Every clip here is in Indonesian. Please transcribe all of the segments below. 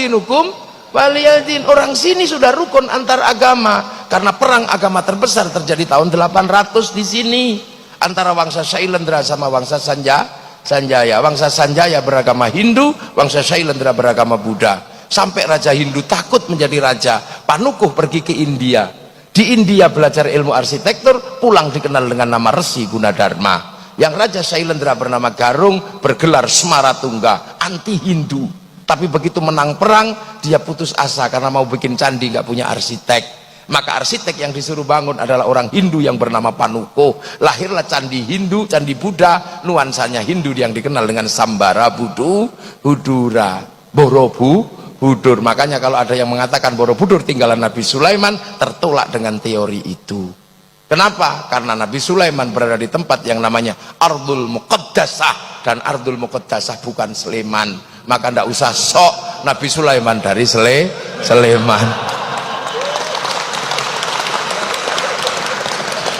dinukum waliyadin. Orang sini sudah rukun antar agama karena perang agama terbesar terjadi tahun 800 di sini antara Wangsa Shailendra sama Wangsa Sanjaya. Wangsa Sanjaya beragama Hindu, Wangsa Shailendra beragama Buddha. Sampai Raja Hindu takut menjadi raja. Panukuh pergi ke India. Di India belajar ilmu arsitektur, pulang dikenal dengan nama Resi Gunadarma. Yang Raja Shailendra bernama Garung bergelar Smaratungga, anti Hindu. Tapi begitu menang perang, dia putus asa karena mau bikin candi nggak punya arsitek. Maka arsitek yang disuruh bangun adalah orang Hindu yang bernama Panukuh. Lahirlah candi Hindu, candi Buddha, nuansanya Hindu yang dikenal dengan Sambara Budura, Borobudur. Makanya kalau ada yang mengatakan Borobudur tinggalan Nabi Sulaiman, tertolak dengan teori itu. Kenapa? Karena Nabi Sulaiman berada di tempat yang namanya Ardul Muqaddasah, dan Ardul Muqaddasah bukan Sleman. Maka ndak usah sok Nabi Sulaiman dari Sleman.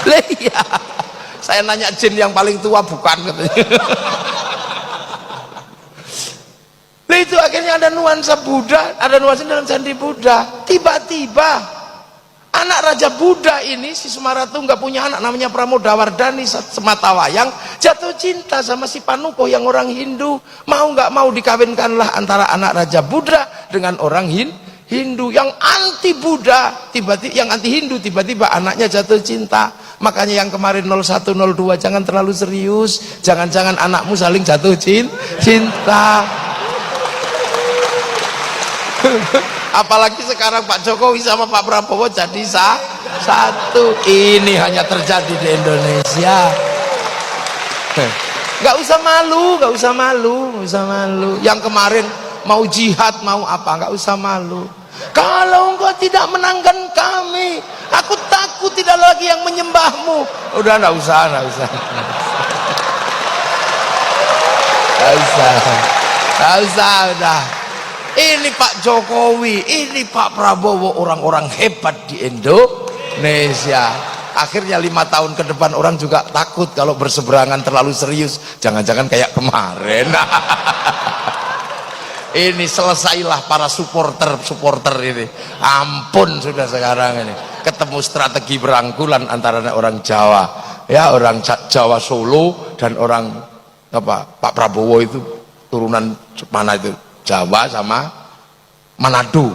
Iya, saya nanya jin yang paling tua bukan katanya. Itu akhirnya ada nuansa Buddha, ada nuansa dalam candi Buddha. Tiba-tiba anak Raja Buddha ini, si Smaratungga punya anak namanya Pramodawardhani Sematawayang, jatuh cinta sama si Panukuh yang orang Hindu. Mau nggak mau dikawinkanlah antara anak Raja Buddha dengan orang Hindu yang anti Buddha, tiba-tiba yang anti Hindu, tiba-tiba anaknya jatuh cinta. Makanya yang kemarin 0102 jangan terlalu serius, jangan-jangan anakmu saling jatuh cinta. Apalagi sekarang Pak Jokowi sama Pak Prabowo jadi satu. Ini hanya terjadi di Indonesia. Nggak usah malu, nggak usah malu, nggak usah malu. Yang kemarin mau jihad, mau apa, nggak usah malu. Kalau engkau tidak menangkan kami, aku takut tidak lagi yang menyembahmu. Udah nggak usah, nggak usah, nggak usah, udah. Ini Pak Jokowi, ini Pak Prabowo, orang-orang hebat di Indonesia. Akhirnya 5 tahun ke depan orang juga takut kalau berseberangan terlalu serius. Jangan-jangan kayak kemarin. Ini selesailah para supporter ini. Ampun sudah sekarang ini. Ketemu strategi berangkulan antara orang Jawa, ya orang Jawa Solo dan orang apa Pak Prabowo itu turunan mana itu? Jawa sama Manado.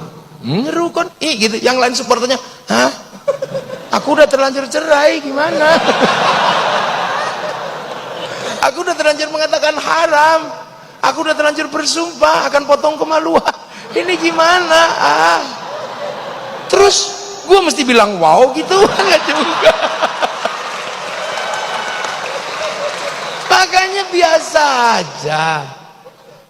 Rukun gitu. Yang lain supporternya, hah? Aku udah terlanjur cerai, gimana? Aku udah terlanjur mengatakan haram. Aku udah terlanjur bersumpah akan potong kemaluan. Ini gimana? Terus gue mesti bilang wow gitu? Enggak juga. Makanya biasa aja.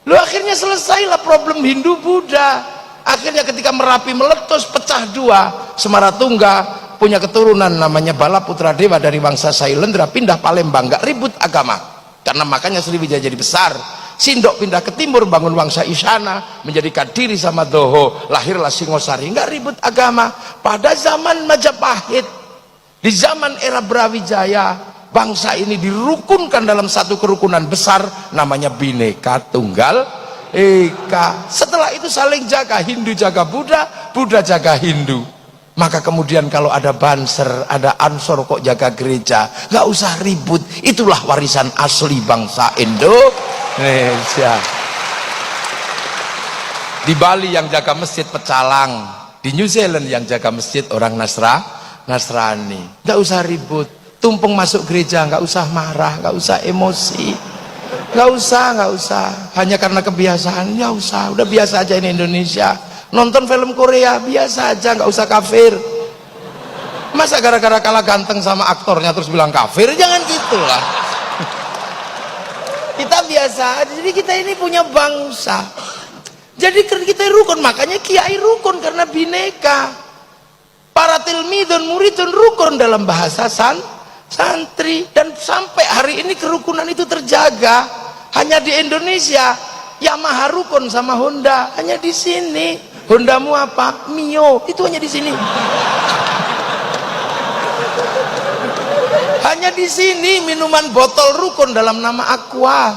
Lu akhirnya selesailah problem Hindu Buddha. Akhirnya ketika Merapi meletus pecah dua, Smaratungga punya keturunan namanya Balaputra Dewa dari Wangsa Shailendra pindah Palembang, nggak ribut agama. Karena makanya Sriwijaya jadi besar. Sindok pindah ke timur bangun Wangsa Isyana, menjadikan diri sama Doho, lahirlah Singosari, nggak ribut agama. Pada zaman Majapahit, di zaman era Brawijaya, bangsa ini dirukunkan dalam satu kerukunan besar namanya Bhinneka Tunggal Ika. Setelah itu saling jaga, Hindu jaga Buddha, Buddha jaga Hindu. Maka kemudian kalau ada Banser, ada Ansor kok jaga gereja, nggak usah ribut. Itulah warisan asli bangsa Indonesia. Di Bali yang jaga masjid pecalang, di New Zealand yang jaga masjid orang Nasrani. Nggak usah ribut. Tumpeng masuk gereja, nggak usah marah, nggak usah emosi, nggak usah. Hanya karena kebiasaan, nggak usah. Udah biasa aja ini Indonesia. Nonton film Korea biasa aja, nggak usah kafir. Masa gara-gara kalah ganteng sama aktornya terus bilang kafir? Jangan gitulah. Kita biasa aja. Jadi kita ini punya bangsa. Jadi kita rukun, makanya kiai rukun karena bineka. Para tilmidun muridun rukun dalam bahasa santri, dan sampai hari ini kerukunan itu terjaga. Hanya di Indonesia Yamaha rukun sama Honda, hanya di sini. Hondamu apa? Mio, itu hanya di sini. Hanya di sini minuman botol rukun dalam nama Aqua.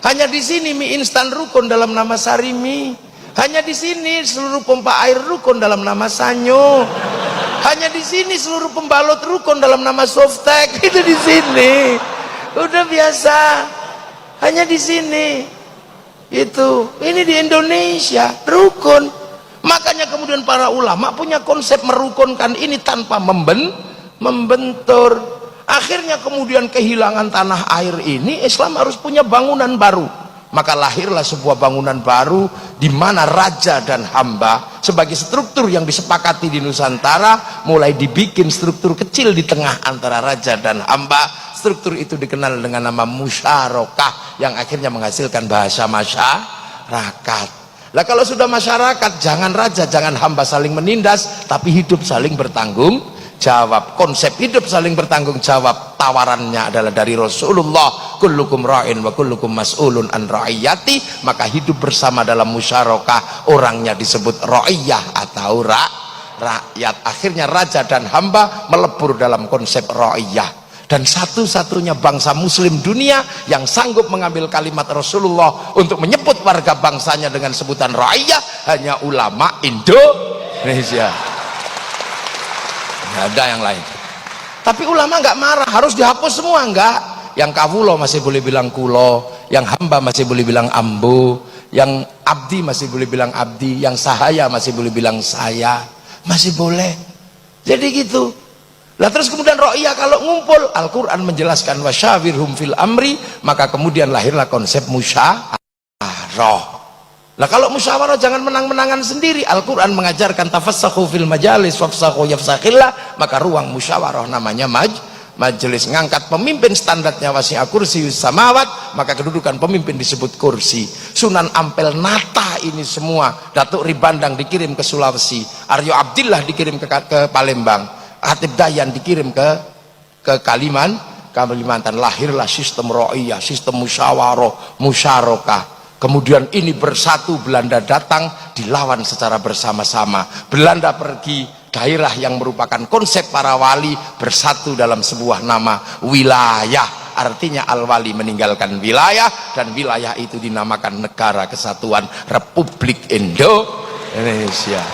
Hanya di sini mie instan rukun dalam nama Sarimi. Hanya di sini seluruh pompa air rukun dalam nama Sanyo. Hanya di sini seluruh pembalot rukun dalam nama Softtek. Itu di sini. Udah biasa. Hanya di sini. Itu. Ini di Indonesia rukun. Makanya kemudian para ulama punya konsep merukunkan ini tanpa membentur. Akhirnya kemudian kehilangan tanah air ini, Islam harus punya bangunan baru. Maka lahirlah sebuah bangunan baru di mana raja dan hamba sebagai struktur yang disepakati di Nusantara, mulai dibikin struktur kecil di tengah antara raja dan hamba. Struktur itu dikenal dengan nama musyarakah yang akhirnya menghasilkan bahasa masyarakat. Lah kalau sudah masyarakat, jangan raja jangan hamba saling menindas, tapi hidup saling bertanggung jawab. Konsep hidup saling bertanggung jawab tawarannya adalah dari Rasulullah, kullukum ra'in wa kullukum mas'ulun an ra'iyati. Maka hidup bersama dalam musyarakah, orangnya disebut ra'iyah atau rakyat. Akhirnya raja dan hamba melebur dalam konsep ra'iyah. Dan satu-satunya bangsa muslim dunia yang sanggup mengambil kalimat Rasulullah untuk menyebut warga bangsanya dengan sebutan ra'iyah hanya ulama Indonesia. Nggak ada yang lain. Tapi ulama nggak marah, harus dihapus semua nggak. Yang kawulo masih boleh bilang kulo, yang hamba masih boleh bilang ambu, yang abdi masih boleh bilang abdi, yang sahaya masih boleh bilang saya, masih boleh. Jadi gitu. Lah terus kemudian ro'iyah kalau ngumpul, Al-Quran menjelaskan wasyawirhum fil amri, maka kemudian lahirlah konsep musyawarah. Lah kalau musyawarah jangan menang-menangan sendiri. Al-Quran mengajarkan tafassahu fil majalis wafsahu yafsakhillah, maka ruang musyawarah namanya majelis. Ngangkat pemimpin standarnya wasi'a kursiyus samawat, maka kedudukan pemimpin disebut kursi. Sunan Ampel nata ini semua. Datuk Ribandang dikirim ke Sulawesi, Aryo Abdillah dikirim ke Palembang, Hatib Dayan dikirim ke Kalimantan. Lahirlah sistem ro'iyah, sistem musyawarah. Kemudian ini bersatu, Belanda datang, dilawan secara bersama-sama. Belanda pergi, daerah yang merupakan konsep para wali bersatu dalam sebuah nama wilayah. Artinya al-wali meninggalkan wilayah, dan wilayah itu dinamakan Negara Kesatuan Republik Indonesia.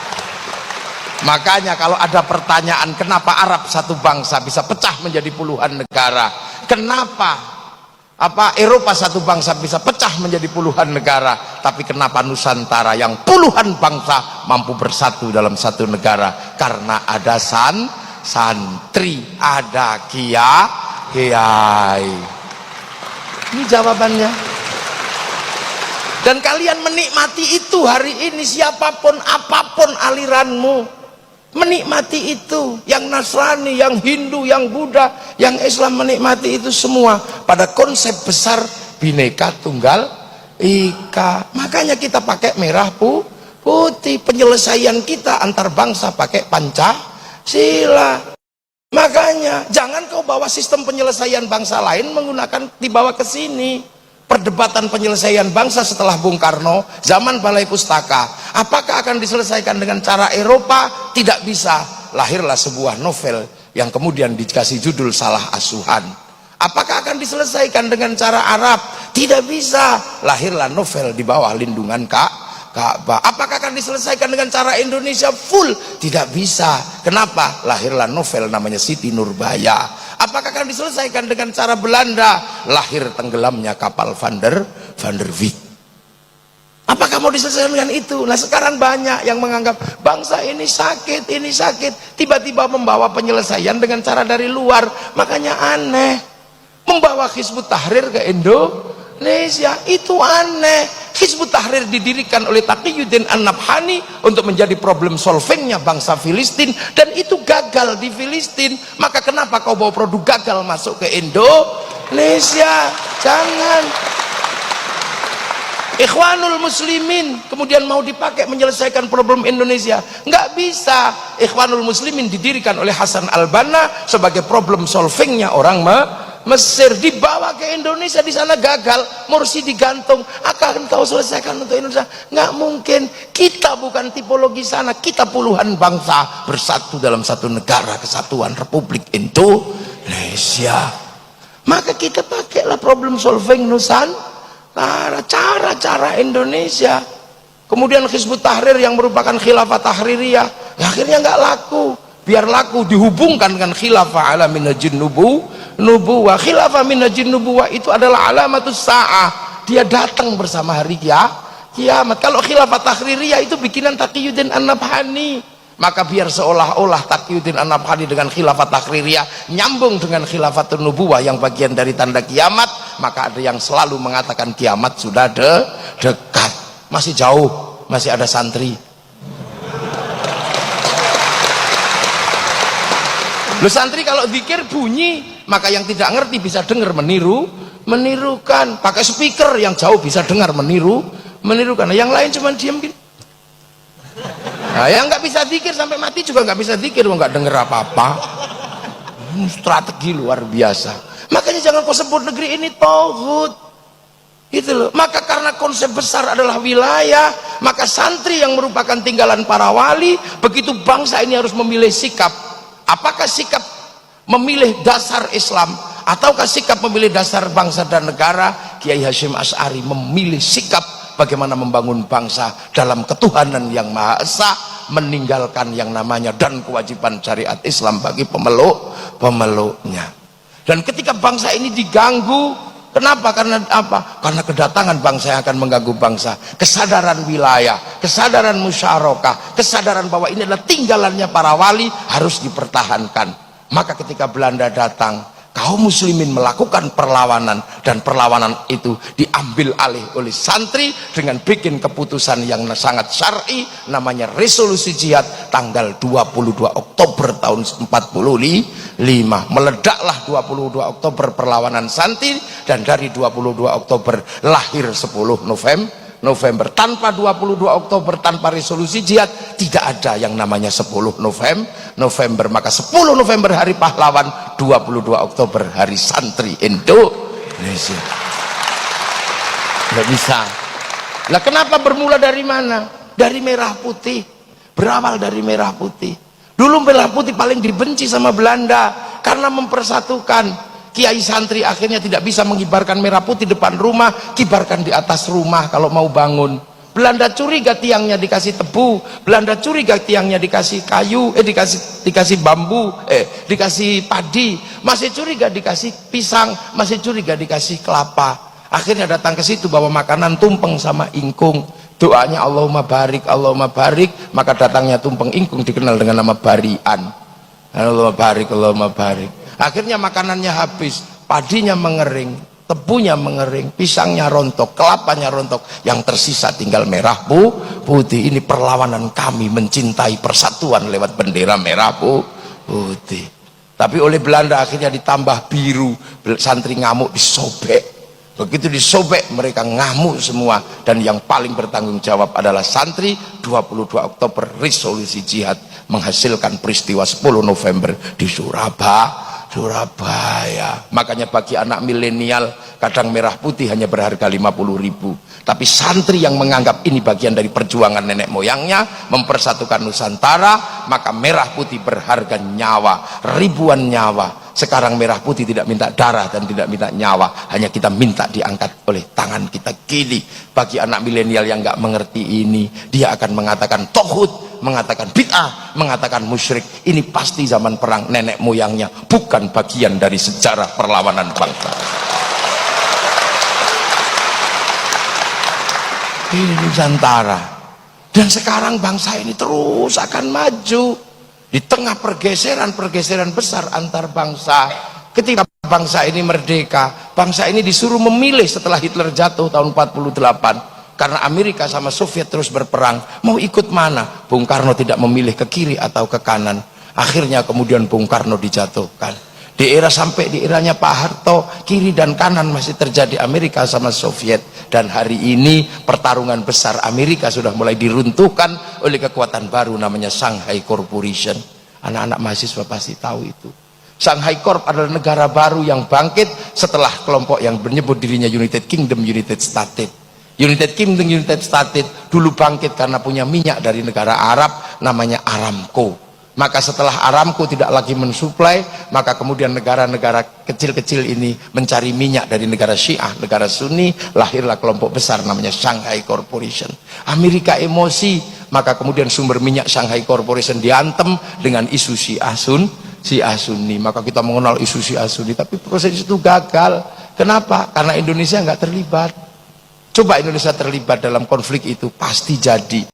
Makanya kalau ada pertanyaan kenapa Arab satu bangsa bisa pecah menjadi puluhan negara, kenapa Eropa satu bangsa bisa pecah menjadi puluhan negara, tapi kenapa Nusantara yang puluhan bangsa mampu bersatu dalam satu negara? Karena ada santri, ada kiai. Ini jawabannya. Dan kalian menikmati itu hari ini, siapapun apapun aliranmu, menikmati itu. Yang Nasrani, yang Hindu, yang Buddha, yang Islam menikmati itu semua pada konsep besar Bhinneka Tunggal Ika. Makanya kita pakai merah putih. Penyelesaian kita antar bangsa pakai Pancasila. Makanya jangan kau bawa sistem penyelesaian bangsa lain menggunakan dibawa ke sini. Perdebatan penyelesaian bangsa setelah Bung Karno, zaman Balai Pustaka, apakah akan diselesaikan dengan cara Eropa? Tidak bisa. Lahirlah sebuah novel yang kemudian dikasih judul Salah Asuhan. Apakah akan diselesaikan dengan cara Arab? Tidak bisa. Lahirlah novel di bawah lindungan Ka'bah. Apakah akan diselesaikan dengan cara Indonesia full? Tidak bisa. Kenapa? Lahirlah novel namanya Siti Nurbaya. Apakah akan diselesaikan dengan cara Belanda? Lahir tenggelamnya kapal Van der Wijk. Apakah mau diselesaikan dengan itu? Nah sekarang banyak yang menganggap bangsa ini sakit, tiba-tiba membawa penyelesaian dengan cara dari luar. Makanya aneh. Membawa Hizbut Tahrir ke Indonesia itu aneh. Hizbut Tahrir didirikan oleh Taqiyuddin An-Nabhani untuk menjadi problem solvingnya bangsa Filistin, dan itu gagal di Filistin. Maka kenapa kau bawa produk gagal masuk ke Indonesia? Jangan. Ikhwanul Muslimin kemudian mau dipakai menyelesaikan problem Indonesia, nggak bisa. Ikhwanul Muslimin didirikan oleh Hasan al-Banna sebagai problem solvingnya orang Mesir, dibawa ke Indonesia, di sana gagal, Mursi digantung. Akan kau selesaikan untuk Indonesia? Nggak mungkin. Kita bukan tipologi sana, kita puluhan bangsa bersatu dalam satu negara kesatuan Republik Indonesia. Maka kita pakailah problem solving Nusantara, cara-cara Indonesia. Kemudian Hizbut Tahrir yang merupakan khilafah tahririyah, ya akhirnya nggak laku. Biar laku dihubungkan dengan khilafah ala minhajin nubuwah. Khilafah minhajin nubuwah itu adalah alamatus sa'ah, dia datang bersama hari kiamat. Kalau khilafah tahririyah itu bikinan Taqiyuddin An-Nabhani, maka biar seolah-olah Taqiyuddin An-Nabhani dengan khilafah tahririyah nyambung dengan khilafatun nubuwah yang bagian dari tanda kiamat, maka ada yang selalu mengatakan kiamat sudah dekat. Masih jauh, masih ada santri. Lu santri kalau zikir bunyi, maka yang tidak ngerti bisa dengar menirukan. Pakai speaker yang jauh bisa dengar menirukan. Yang lain cuma diam gini. Nah, yang nggak bisa zikir sampai mati juga nggak bisa zikir, nggak dengar apa-apa. Strategi luar biasa. Makanya jangan kau sebut negeri ini tauhid. Gitu loh. Maka karena konsep besar adalah wilayah, maka santri yang merupakan tinggalan para wali, begitu bangsa ini harus memilih sikap. Apakah sikap memilih dasar Islam ataukah sikap memilih dasar bangsa dan negara? Kiai Hasyim Asy'ari memilih sikap bagaimana membangun bangsa dalam ketuhanan yang Maha Esa, meninggalkan yang namanya dan kewajiban syariat Islam bagi pemeluknya. Dan ketika bangsa ini diganggu, kenapa? Karena apa? Karena kedatangan bangsa yang akan mengganggu bangsa. Kesadaran wilayah, kesadaran musyarakah, kesadaran bahwa ini adalah tinggalannya para wali harus dipertahankan. Maka ketika Belanda datang, kaum muslimin melakukan perlawanan, dan perlawanan itu diambil alih oleh santri dengan bikin keputusan yang sangat syar'i, namanya resolusi jihad tanggal 22 Oktober tahun 45. Meledaklah 22 Oktober perlawanan santri, dan dari 22 Oktober lahir 10 November. Tanpa 22 Oktober, tanpa resolusi jihad, tidak ada yang namanya 10 November. Maka 10 November hari pahlawan, 22 Oktober hari santri Indonesia. Nggak bisa. Lah kenapa bermula dari mana? Dari merah putih. Berawal dari merah putih. Dulu merah putih paling dibenci sama Belanda karena mempersatukan. Kiai santri akhirnya tidak bisa mengibarkan merah putih depan rumah, kibarkan di atas rumah kalau mau bangun. Belanda curiga tiangnya dikasih tebu, Belanda curiga tiangnya dikasih kayu, dikasih bambu, dikasih padi, masih curiga dikasih pisang, masih curiga dikasih kelapa. Akhirnya datang ke situ bawa makanan tumpeng sama ingkung. Doanya Allahumma barik, maka datangnya tumpeng ingkung dikenal dengan nama barian. Allahumma barik. Akhirnya makanannya habis, padinya mengering, tebunya mengering, pisangnya rontok, kelapanya rontok, yang tersisa tinggal merah putih. Ini perlawanan kami mencintai persatuan lewat bendera merah putih. Tapi oleh Belanda akhirnya ditambah biru, santri ngamuk disobek. Begitu disobek mereka ngamuk semua, dan yang paling bertanggung jawab adalah santri. 22 Oktober resolusi jihad menghasilkan peristiwa 10 November di Surabaya. Makanya bagi anak milenial kadang merah putih hanya berharga 50.000, tapi santri yang menganggap ini bagian dari perjuangan nenek moyangnya mempersatukan Nusantara, maka merah putih berharga nyawa, ribuan nyawa. Sekarang merah putih tidak minta darah dan tidak minta nyawa, hanya kita minta diangkat oleh tangan kita kiri. Bagi anak milenial yang nggak mengerti ini, dia akan mengatakan tauhid, mengatakan bid'ah, mengatakan musyrik. Ini pasti zaman perang nenek moyangnya, bukan bagian dari sejarah perlawanan bangsa. Ini Nusantara. Dan sekarang bangsa ini terus akan maju di tengah pergeseran besar antar bangsa. Ketika bangsa ini merdeka, bangsa ini disuruh memilih setelah Hitler jatuh tahun 48, karena Amerika sama Soviet terus berperang, mau ikut mana? Bung Karno tidak memilih ke kiri atau ke kanan. Akhirnya kemudian Bung Karno dijatuhkan. Sampai di eranya Pak Harto, kiri dan kanan masih terjadi Amerika sama Soviet. Dan hari ini pertarungan besar Amerika sudah mulai diruntuhkan oleh kekuatan baru namanya Shanghai Corporation. Anak-anak mahasiswa pasti tahu itu. Shanghai Corp adalah negara baru yang bangkit setelah kelompok yang menyebut dirinya United Kingdom, United States. United Kingdom, United States dulu bangkit karena punya minyak dari negara Arab namanya Aramco. Maka setelah Aramco tidak lagi mensuplai, maka kemudian negara-negara kecil-kecil ini mencari minyak dari negara Syiah, negara Sunni, lahirlah kelompok besar namanya Shanghai Corporation. Amerika emosi, maka kemudian sumber minyak Shanghai Corporation diantem dengan isu Syiah Sunni. Maka kita mengenal isu Syiah Sunni, tapi proses itu gagal. Kenapa? Karena Indonesia nggak terlibat. Coba Indonesia terlibat dalam konflik itu, pasti jadi.